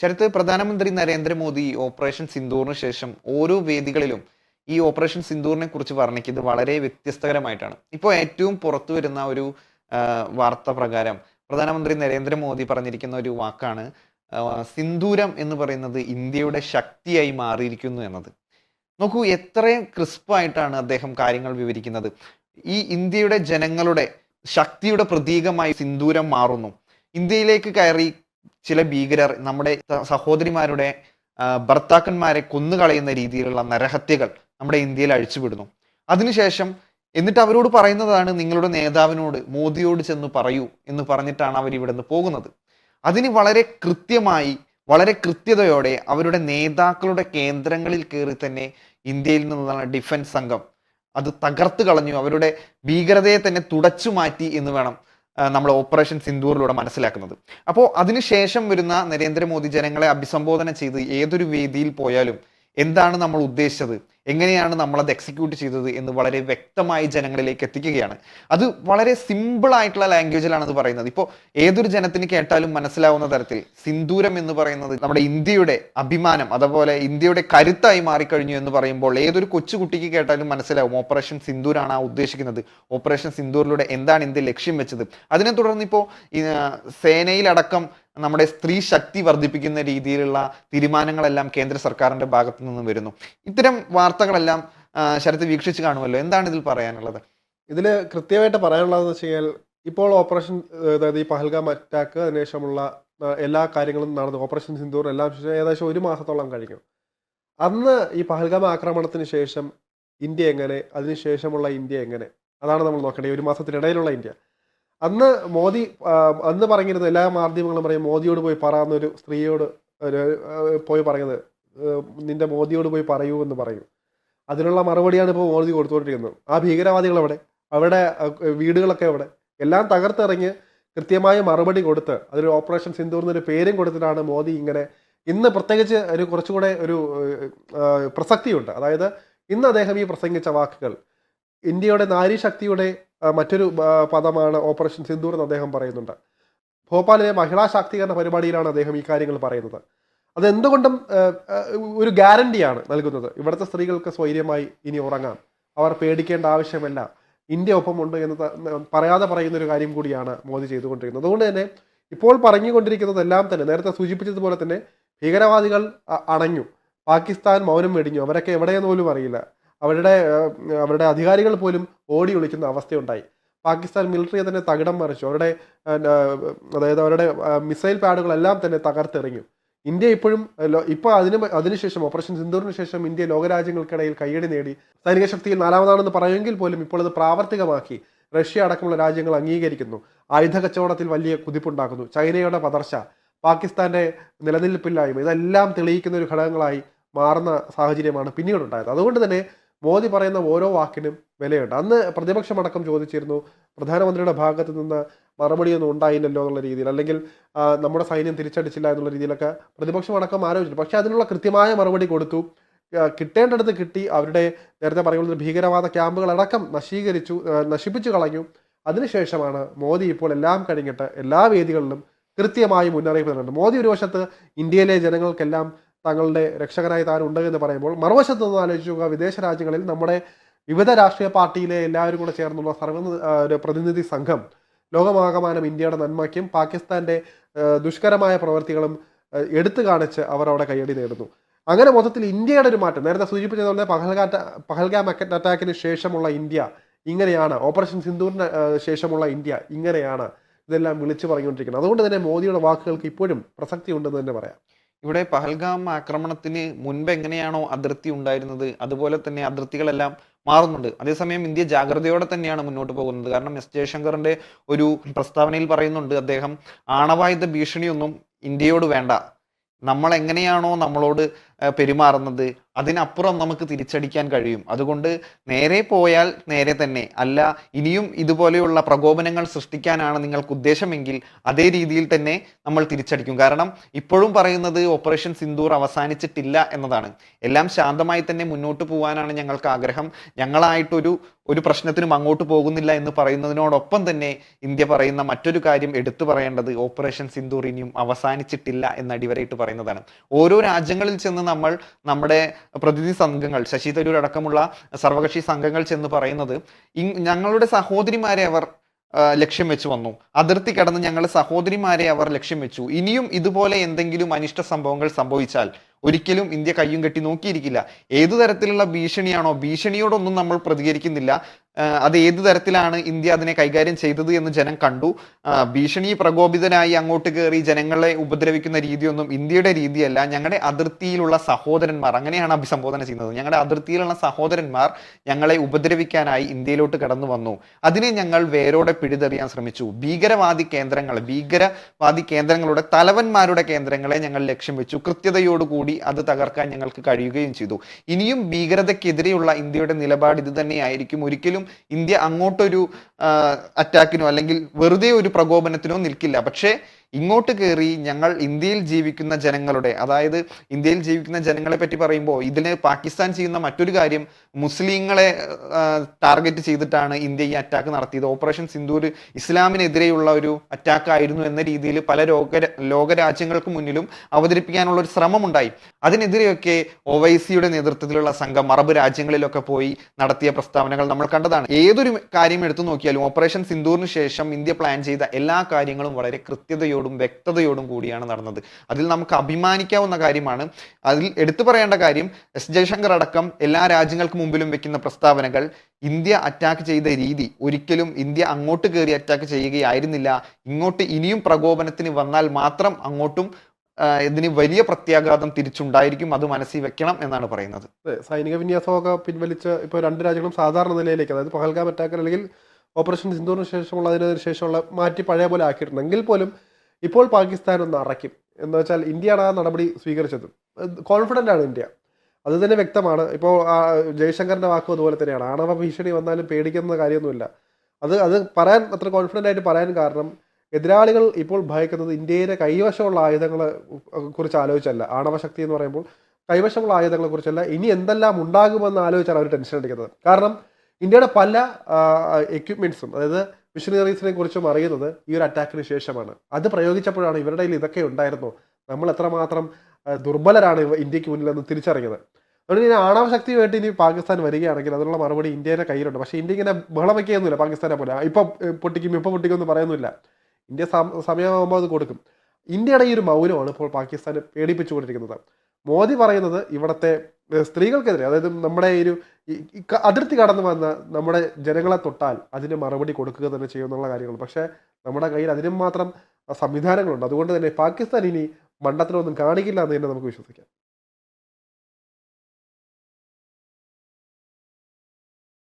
ശരത്ത്, പ്രധാനമന്ത്രി നരേന്ദ്രമോദി ഓപ്പറേഷൻ സിന്ദൂറിന് ശേഷം ഓരോ വേദികളിലും ഈ ഓപ്പറേഷൻ സിന്ദൂറിനെ കുറിച്ച് വർണ്ണിക്കുന്നത് വളരെ വ്യത്യസ്തകരമായിട്ടാണ്. ഇപ്പോൾ ഏറ്റവും പുറത്തു വരുന്ന ഒരു വാർത്ത പ്രകാരം പ്രധാനമന്ത്രി നരേന്ദ്രമോദി പറഞ്ഞിരിക്കുന്ന ഒരു വാക്കാണ് സിന്ദൂരം എന്ന് പറയുന്നത് ഇന്ത്യയുടെ ശക്തിയായി മാറിയിരിക്കുന്നു എന്നത്. നോക്കൂ, എത്രയും ക്രിസ്പായിട്ടാണ് അദ്ദേഹം കാര്യങ്ങൾ വിവരിക്കുന്നത്. ഈ ഇന്ത്യയുടെ ജനങ്ങളുടെ ശക്തിയുടെ പ്രതീകമായി സിന്ദൂരം മാറുന്നു. ഇന്ത്യയിലേക്ക് കയറി ചില ഭീകരർ നമ്മുടെ സഹോദരിമാരുടെ ഭർത്താക്കന്മാരെ കൊന്നുകളയുന്ന രീതിയിലുള്ള നരഹത്യകൾ നമ്മുടെ ഇന്ത്യയിൽ അഴിച്ചുവിടുന്നു. അതിനുശേഷം എന്നിട്ട് അവരോട് പറയുന്നതാണ്, നിങ്ങളുടെ നേതാവിനോട്, മോദിയോട് ചെന്ന് പറയൂ എന്ന് പറഞ്ഞിട്ടാണ് അവർ ഇവിടുന്ന് പോകുന്നത്. അതിന് വളരെ കൃത്യമായി, വളരെ കൃത്യതയോടെ അവരുടെ നേതാക്കളുടെ കേന്ദ്രങ്ങളിൽ കയറി തന്നെ ഇന്ത്യയിൽ നിന്നുള്ള ഡിഫൻസ് സംഘം അത് തകർത്ത് കളഞ്ഞു. അവരുടെ ഭീകരതയെ തന്നെ തുടച്ചു മാറ്റി എന്ന് വേണം നമ്മൾ ഓപ്പറേഷൻ സിന്ദൂറിലൂടെ മനസ്സിലാക്കുന്നത്. അപ്പോൾ അതിനുശേഷം വരുന്ന നരേന്ദ്രമോദി ജനങ്ങളെ അഭിസംബോധന ചെയ്ത് ഏതൊരു വേദിയിൽ പോയാലും എന്താണ് നമ്മൾ ഉദ്ദേശിച്ചത്, എങ്ങനെയാണ് നമ്മൾ അത് എക്സിക്യൂട്ട് ചെയ്തത് എന്ന് വളരെ വ്യക്തമായി ജനങ്ങളിലേക്ക് എത്തിക്കുകയാണ്. അത് വളരെ സിമ്പിൾ ആയിട്ടുള്ള ലാംഗ്വേജിലാണ് അത് പറയുന്നത്. ഇപ്പോൾ ഏതൊരു ജനത്തിന് കേട്ടാലും മനസ്സിലാവുന്ന തരത്തിൽ സിന്ദൂരം എന്ന് പറയുന്നത് നമ്മുടെ ഇന്ത്യയുടെ അഭിമാനം, അതുപോലെ ഇന്ത്യയുടെ കരുത്തായി മാറിക്കഴിഞ്ഞു എന്ന് പറയുമ്പോൾ ഏതൊരു കൊച്ചുകുട്ടിക്ക് കേട്ടാലും മനസ്സിലാവും ഓപ്പറേഷൻ സിന്ദൂരാണ് ആ ഉദ്ദേശിക്കുന്നത്. ഓപ്പറേഷൻ സിന്ദൂറിലൂടെ എന്താണ് ഇന്ത്യ ലക്ഷ്യം വെച്ചത്. അതിനെ തുടർന്ന് ഇപ്പോൾ സേനയിലടക്കം നമ്മുടെ സ്ത്രീ ശക്തി വർദ്ധിപ്പിക്കുന്ന രീതിയിലുള്ള തീരുമാനങ്ങളെല്ലാം കേന്ദ്ര സർക്കാരിന്റെ ഭാഗത്തു നിന്നും വരുന്നു. ഇത്തരം വാർത്തകളെല്ലാം ശരത്ത് വീക്ഷിച്ച് കാണുമല്ലോ, എന്താണ് ഇതിൽ പറയാനുള്ളത്? ഇതിൽ കൃത്യമായിട്ട് പറയാനുള്ളതെന്ന് വെച്ച് കഴിഞ്ഞാൽ, ഇപ്പോൾ ഓപ്പറേഷൻ, അതായത് ഈ പഹൽഗാം അറ്റാക്ക്, അതിനുശേഷമുള്ള എല്ലാ കാര്യങ്ങളും നടന്നു, ഓപ്പറേഷൻ സിന്ദൂർ എല്ലാം ഏകദേശം 1 മാസത്തോളം കഴിഞ്ഞു. അന്ന് ഈ പഹൽഗാം ആക്രമണത്തിന് ശേഷം ഇന്ത്യ എങ്ങനെ, അതിനുശേഷമുള്ള ഇന്ത്യ എങ്ങനെ, അതാണ് നമ്മൾ നോക്കേണ്ടത്. 1 മാസത്തിനിടയിലുള്ള ഇന്ത്യ. അന്ന് മോദി അന്ന് പറഞ്ഞിരുന്നു, എല്ലാ മാധ്യമങ്ങളും പറയും മോദിയോട് പോയി പറയാവുന്നൊരു സ്ത്രീയോട് പോയി പറയുന്നത്, നിന്റെ മോദിയോട് പോയി പറയൂ എന്ന് പറയും. അതിനുള്ള മറുപടിയാണ് ഇപ്പോൾ മോദി കൊടുത്തുകൊണ്ടിരിക്കുന്നത്. ആ ഭീകരവാദികൾ എവിടെ, അവരുടെ വീടുകളൊക്കെ എവിടെ, എല്ലാം തകർത്തിറങ്ങി കൃത്യമായ മറുപടി കൊടുത്ത് അതൊരു ഓപ്പറേഷൻ സിന്ദൂർ എന്നൊരു പേരും കൊടുത്തിട്ടാണ് മോദി ഇങ്ങനെ. ഇന്ന് പ്രത്യേകിച്ച് ഒരു കുറച്ചുകൂടെ ഒരു പ്രസക്തിയുണ്ട്. അതായത് ഇന്ന് അദ്ദേഹം ഈ പ്രസംഗിച്ച വാക്കുകൾ ഇന്ത്യയുടെ നാരീശക്തിയുടെ മറ്റൊരു പദമാണ് ഓപ്പറേഷൻ സിന്ദൂർ എന്ന് അദ്ദേഹം പറയുന്നുണ്ട്. ഭോപ്പാലിലെ മഹിളാ ശാക്തീകരണ പരിപാടിയിലാണ് അദ്ദേഹം ഈ കാര്യങ്ങൾ പറയുന്നത്. അതെന്തുകൊണ്ടും ഒരു ഗ്യാരണ്ടിയാണ് നൽകുന്നത്. ഇവിടുത്തെ സ്ത്രീകൾക്ക് സ്വൈര്യമായി ഇനി ഉറങ്ങാം, അവർ പേടിക്കേണ്ട ആവശ്യമില്ല, ഇന്ത്യ ഒപ്പമുണ്ട് എന്ന് പറയാതെ പറയുന്നൊരു കാര്യം കൂടിയാണ് മോദി ചെയ്തുകൊണ്ടിരിക്കുന്നത്. അതുകൊണ്ട് തന്നെ ഇപ്പോൾ പറഞ്ഞുകൊണ്ടിരിക്കുന്നതെല്ലാം തന്നെ നേരത്തെ സൂചിപ്പിച്ചതുപോലെ തന്നെ ഭീകരവാദികൾ അണഞ്ഞു, പാകിസ്ഥാൻ മൗനം വെടിഞ്ഞു, അവരൊക്കെ എവിടെയെന്ന് പോലും അറിയില്ല, അവരുടെ അധികാരികൾ പോലും ഓടി ഒളിക്കുന്ന അവസ്ഥയുണ്ടായി. പാകിസ്ഥാൻ മിലിറ്ററിയെ തന്നെ തകിടം മറിച്ചു, അതായത് അവരുടെ മിസൈൽ പാഡുകളെല്ലാം തന്നെ തകർത്തെറിഞ്ഞു. ഇന്ത്യ ഇപ്പോഴും അതിനുശേഷം ഓപ്പറേഷൻ സിന്ദൂറിന് ശേഷം ഇന്ത്യ ലോകരാജ്യങ്ങൾക്കിടയിൽ കയ്യടി നേടി സൈനിക ശക്തിയിൽ 4ാമതാണെന്ന് പറയുമെങ്കിൽ പോലും ഇപ്പോൾ അത് പ്രാവർത്തികമാക്കി റഷ്യ അടക്കമുള്ള രാജ്യങ്ങൾ അംഗീകരിക്കുന്നു. ആയുധ കച്ചവടത്തിൽ വലിയ കുതിപ്പുണ്ടാക്കുന്നു. ചൈനയുടെ പതർച്ച, പാകിസ്ഥാന്റെ നിലനിൽപ്പില്ലായ്മ, ഇതെല്ലാം തെളിയിക്കുന്ന ഒരു ഘടകങ്ങളായി മാറുന്ന സാഹചര്യമാണ് പിന്നീടുണ്ടായത്. അതുകൊണ്ട് തന്നെ മോദി പറയുന്ന ഓരോ വാക്കിനും വിലയുണ്ട്. അന്ന് പ്രതിപക്ഷമടക്കം ചോദിച്ചിരുന്നു, പ്രധാനമന്ത്രിയുടെ ഭാഗത്ത് നിന്ന് മറുപടിയൊന്നും ഉണ്ടായില്ലല്ലോ എന്നുള്ള രീതിയിൽ, അല്ലെങ്കിൽ നമ്മുടെ സൈന്യം തിരിച്ചടിച്ചില്ല എന്നുള്ള രീതിയിലൊക്കെ പ്രതിപക്ഷമടക്കം ആലോചിച്ചു. പക്ഷേ അതിനുള്ള കൃത്യമായ മറുപടി കൊടുത്തു. കിട്ടേണ്ടടുത്ത് കിട്ടി. അവരുടെ നേരത്തെ പറയുന്നത് ഭീകരവാദ ക്യാമ്പുകളടക്കം നശിപ്പിച്ചു കളഞ്ഞു. അതിനുശേഷമാണ് മോദി ഇപ്പോൾ എല്ലാം കഴിഞ്ഞിട്ട് എല്ലാ വേദികളിലും കൃത്യമായി മുന്നറിയിപ്പ് തരുന്നുണ്ട്. മോദി ഒരു വശത്ത് ഇന്ത്യയിലെ ജനങ്ങൾക്കെല്ലാം തങ്ങളുടെ രക്ഷകനായി താൻ ഉണ്ട് എന്ന് പറയുമ്പോൾ, മറുവശത്ത് നിന്ന് ആലോചിക്കുക, വിദേശ രാജ്യങ്ങളിൽ നമ്മുടെ വിവിധ രാഷ്ട്രീയ പാർട്ടിയിലെ എല്ലാവരും കൂടെ ചേർന്നുള്ള ഒരു പ്രതിനിധി സംഘം ലോകമാകമാനം ഇന്ത്യയുടെ നന്മയ്ക്കും പാകിസ്ഥാന്റെ ദുഷ്കരമായ പ്രവൃത്തികളും എടുത്തു കാണിച്ച് അവർ അവിടെ കയ്യടി നേടുന്നു. അങ്ങനെ മൊത്തത്തിൽ ഇന്ത്യയുടെ ഒരു മാറ്റം, നേരത്തെ സൂചിപ്പിച്ചതുപോലെ പഹൽഗാം അറ്റാക്കിന് ശേഷമുള്ള ഇന്ത്യ ഇങ്ങനെയാണ്, ഓപ്പറേഷൻ സിന്ദൂറിന് ശേഷമുള്ള ഇന്ത്യ ഇങ്ങനെയാണ്, ഇതെല്ലാം വിളിച്ചു പറഞ്ഞുകൊണ്ടിരിക്കുന്നത്. അതുകൊണ്ട് തന്നെ മോദിയുടെ വാക്കുകൾക്ക് ഇപ്പോഴും പ്രസക്തി ഉണ്ടെന്ന് തന്നെ പറയാം. ഇവിടെ പഹൽഗാം ആക്രമണത്തിന് മുൻപ് എങ്ങനെയാണോ അതിർത്തി ഉണ്ടായിരുന്നത്, അതുപോലെ തന്നെ അതിർത്തികളെല്ലാം മാറുന്നുണ്ട്. അതേസമയം ഇന്ത്യ ജാഗ്രതയോടെ തന്നെയാണ് മുന്നോട്ട് പോകുന്നത്. കാരണം എസ് ജയശങ്കറിന്റെ ഒരു പ്രസ്താവനയിൽ പറയുന്നുണ്ട്, അദ്ദേഹം ആണവായുധ ഭീഷണിയൊന്നും ഇന്ത്യയോട് വേണ്ട, നമ്മൾ എങ്ങനെയാണോ നമ്മളോട് പെരുമാറുന്നത്, അതിനപ്പുറം നമുക്ക് തിരിച്ചടിക്കാൻ കഴിയും. അതുകൊണ്ട് നേരെ പോയാൽ നേരെ തന്നെ. അല്ല, ഇനിയും ഇതുപോലെയുള്ള പ്രകോപനങ്ങൾ സൃഷ്ടിക്കാനാണ് നിങ്ങൾക്ക് ഉദ്ദേശമെങ്കിൽ അതേ രീതിയിൽ തന്നെ നമ്മൾ തിരിച്ചടിക്കും. കാരണം ഇപ്പോഴും പറയുന്നത് ഓപ്പറേഷൻ സിന്ദൂർ അവസാനിച്ചിട്ടില്ല എന്നതാണ്. എല്ലാം ശാന്തമായി തന്നെ മുന്നോട്ട് പോകാനാണ് ഞങ്ങൾക്ക് ആഗ്രഹം. ഞങ്ങളായിട്ടൊരു പ്രശ്നത്തിനും അങ്ങോട്ട് പോകുന്നില്ല എന്ന് പറയുന്നതിനോടൊപ്പം തന്നെ ഇന്ത്യ പറയുന്ന മറ്റൊരു കാര്യം എടുത്തു പറയേണ്ടത് ഓപ്പറേഷൻ സിന്ദൂർ ഇനിയും അവസാനിച്ചിട്ടില്ല എന്ന് അടിവരയിട്ട് പറയുന്നതാണ്. ഓരോ രാജ്യങ്ങളിൽ ചെന്ന് നമ്മൾ നമ്മുടെ പ്രതിനിധി സംഘങ്ങൾ, ശശി തരൂർ അടക്കമുള്ള സർവകക്ഷി സംഘങ്ങൾ ചെന്ന് പറയുന്നത് ഞങ്ങളുടെ സഹോദരിമാരെ അവർ ലക്ഷ്യം വെച്ച് വന്നു, അതിർത്തി കടന്ന് ഞങ്ങളുടെ സഹോദരിമാരെ അവർ ലക്ഷ്യം വെച്ചു. ഇനിയും ഇതുപോലെ എന്തെങ്കിലും അനിഷ്ട സംഭവങ്ങൾ സംഭവിച്ചാൽ ഒരിക്കലും ഇന്ത്യ കയ്യും കെട്ടി നോക്കിയിരിക്കില്ല. ഏതു തരത്തിലുള്ള ഭീഷണിയാണോ, ഭീഷണിയോടൊന്നും നമ്മൾ പ്രതികരിക്കുന്നില്ല. അത് ഏത് തരത്തിലാണ് ഇന്ത്യ അതിനെ കൈകാര്യം ചെയ്തത് എന്ന് ജനം കണ്ടു. ഭീഷണി പ്രകോപിതനായി അങ്ങോട്ട് കയറി ജനങ്ങളെ ഉപദ്രവിക്കുന്ന രീതിയൊന്നും ഇന്ത്യയുടെ രീതിയല്ല. ഞങ്ങളുടെ അതിർത്തിയിലുള്ള സഹോദരന്മാർ, അങ്ങനെയാണ് അഭിസംബോധന ചെയ്യുന്നത്, ഞങ്ങളുടെ അതിർത്തിയിലുള്ള സഹോദരന്മാർ ഞങ്ങളെ ഉപദ്രവിക്കാനായി ഇന്ത്യയിലോട്ട് കടന്നു വന്നു. അതിനെ ഞങ്ങൾ വേരോടെ പിഴുതെറിയാൻ ശ്രമിച്ചു. ഭീകരവാദി കേന്ദ്രങ്ങളുടെ തലവന്മാരുടെ കേന്ദ്രങ്ങളെ ഞങ്ങൾ ലക്ഷ്യം വെച്ചു. കൃത്യതയോടുകൂടി അത് തകർക്കാൻ ഞങ്ങൾക്ക് കഴിയുകയും ചെയ്തു. ഇനിയും ഭീകരതയ്ക്കെതിരെയുള്ള ഇന്ത്യയുടെ നിലപാട് ഇത് തന്നെയായിരിക്കും. ഒരിക്കലും ഇന്ത്യ അങ്ങോട്ടൊരു അറ്റാക്കിനോ അല്ലെങ്കിൽ വെറുതെ ഒരു പ്രകോപനത്തിനോ നിൽക്കില്ല. പക്ഷേ ഇങ്ങോട്ട് കയറി ഞങ്ങൾ ഇന്ത്യയിൽ ജീവിക്കുന്ന ജനങ്ങളുടെ, അതായത് ഇന്ത്യയിൽ ജീവിക്കുന്ന ജനങ്ങളെ പറ്റി പറയുമ്പോൾ ഇതിന് പാകിസ്ഥാൻ ചെയ്യുന്ന മറ്റൊരു കാര്യം, മുസ്ലിങ്ങളെ ടാർഗറ്റ് ചെയ്തിട്ടാണ് ഇന്ത്യ ഈ അറ്റാക്ക് നടത്തിയത്. ഓപ്പറേഷൻ സിന്ദൂർ ഇസ്ലാമിനെതിരെയുള്ള ഒരു അറ്റാക്ക് ആയിരുന്നു എന്ന രീതിയിൽ പല ലോകരാജ്യങ്ങൾക്ക് മുന്നിലും അവതരിപ്പിക്കാനുള്ള ഒരു ശ്രമമുണ്ടായി. അതിനെതിരെയൊക്കെ ഒവൈസിയുടെ നേതൃത്വത്തിലുള്ള സംഘം അറബ് രാജ്യങ്ങളിലൊക്കെ പോയി നടത്തിയ പ്രസ്താവനകൾ നമ്മൾ കണ്ടതാണ്. ഏതൊരു കാര്യം എടുത്തു നോക്കിയാലും ഓപ്പറേഷൻ സിന്ദൂറിന് ശേഷം ഇന്ത്യ പ്ലാൻ ചെയ്ത എല്ലാ കാര്യങ്ങളും വളരെ കൃത്യതയോടും വ്യക്തതയോടും കൂടിയാണ് നടന്നത്. അതിൽ നമുക്ക് അഭിമാനിക്കാവുന്ന കാര്യമാണ്. അതിൽ എടുത്തു പറയേണ്ട കാര്യം, എസ് ജയശങ്കർ അടക്കം എല്ലാ രാജ്യങ്ങൾക്ക് മുമ്പിലും വെക്കുന്ന പ്രസ്താവനകൾ, ഇന്ത്യ അറ്റാക്ക് ചെയ്ത രീതി, ഒരിക്കലും ഇന്ത്യ അങ്ങോട്ട് കയറി അറ്റാക്ക് ചെയ്യുകയായിരുന്നില്ല. ഇങ്ങോട്ട് ഇനിയും പ്രകോപനത്തിന് വന്നാൽ മാത്രം അങ്ങോട്ടും ഇതിന് വലിയ പ്രത്യാഘാതം തിരിച്ചുണ്ടായിരിക്കും. അത് മനസ്സിൽ വെക്കണം എന്നാണ് പറയുന്നത്. സൈനിക വിന്യാസമൊക്കെ പിൻവലിച്ച് ഇപ്പോൾ രണ്ട് രാജ്യങ്ങളും സാധാരണ നിലയിലേക്ക്, അതായത് പഹൽഗാം അറ്റാക്ക് അല്ലെങ്കിൽ ഓപ്പറേഷൻ സിന്ദൂറിന് ശേഷമുള്ള അതിന് ശേഷമുള്ള മാറ്റി പഴയ പോലെ ആക്കിയിട്ടുണ്ടെങ്കിൽ പോലും ഇപ്പോൾ പാകിസ്ഥാൻ ഒന്ന് അറയ്ക്കും. എന്ന് വെച്ചാൽ ഇന്ത്യയാണ് ആ നടപടി സ്വീകരിച്ചത്. കോൺഫിഡൻ്റ് ആണ് ഇന്ത്യ, അത് തന്നെ വ്യക്തമാണ്. ഇപ്പോൾ ജയശങ്കറിൻ്റെ വാക്കും അതുപോലെ തന്നെയാണ്. ആണവ ഭീഷണി വന്നാലും പേടിക്കുന്ന കാര്യമൊന്നുമില്ല. അത് പറയാൻ അത്ര കോൺഫിഡൻ്റ് ആയിട്ട് പറയാൻ കാരണം, എതിരാളികൾ ഇപ്പോൾ ഭയക്കുന്നത് ഇന്ത്യയുടെ കൈവശമുള്ള ആയുധങ്ങളെ കുറിച്ച് ആലോചിച്ചല്ല. ആണവശക്തി എന്ന് പറയുമ്പോൾ കൈവശമുള്ള ആയുധങ്ങളെ കുറിച്ചല്ല, ഇനി എന്തെല്ലാം ഉണ്ടാകുമെന്ന് ആലോചിച്ചാണ് അവർ ടെൻഷൻ അടിക്കുന്നത്. കാരണം ഇന്ത്യയുടെ പല എക്യുപ്മെൻറ്റ്സും, അതായത് മിഷനറീസിനെ കുറിച്ചും അറിയുന്നത് ഈ ഒരു അറ്റാക്കിന് ശേഷമാണ്. അത് പ്രയോഗിച്ചപ്പോഴാണ് ഇവരുടെ കയ്യിൽ ഇതൊക്കെ ഉണ്ടായിരുന്നു, നമ്മൾ എത്രമാത്രം ദുർബലരാണ് ഇന്ത്യക്ക് മുന്നിലെന്ന് തിരിച്ചറിഞ്ഞത്. അതുകൊണ്ട് ഇനി ആണവശക്തിയുമായിട്ട് ഇനി പാകിസ്ഥാൻ വരികയാണെങ്കിൽ അതിനുള്ള മറുപടി ഇന്ത്യയുടെ കയ്യിലുണ്ട്. പക്ഷേ ഇന്ത്യ ഇങ്ങനെ ബഹളം വയ്ക്കുകയൊന്നുമില്ല പാകിസ്ഥാനെ പോലെ, ഇപ്പം പൊട്ടിക്കും എന്ന് പറയുന്നില്ല. ഇന്ത്യ സമയമാകുമ്പോൾ അത് കൊടുക്കും. ഇന്ത്യയുടെ ഈ ഒരു മൗനമാണ് ഇപ്പോൾ പാകിസ്ഥാനെ പേടിപ്പിച്ചുകൊണ്ടിരിക്കുന്നത്. മോദി പറയുന്നത് ഇവിടുത്തെ സ്ത്രീകൾക്കെതിരെ, അതായത് നമ്മുടെ ഒരു അതിർത്തി കടന്നു വന്ന നമ്മുടെ ജനങ്ങളെ തൊട്ടാൽ അതിന് മറുപടി കൊടുക്കുക തന്നെ ചെയ്യുമെന്നുള്ള കാര്യങ്ങൾ. പക്ഷേ നമ്മുടെ കയ്യിൽ അതിനും മാത്രം സംവിധാനങ്ങളുണ്ട്. അതുകൊണ്ട് തന്നെ പാകിസ്ഥാൻ ഇനി മണ്ടത്തിലൊന്നും കാണിക്കില്ല എന്ന് തന്നെ നമുക്ക് വിശ്വസിക്കാം.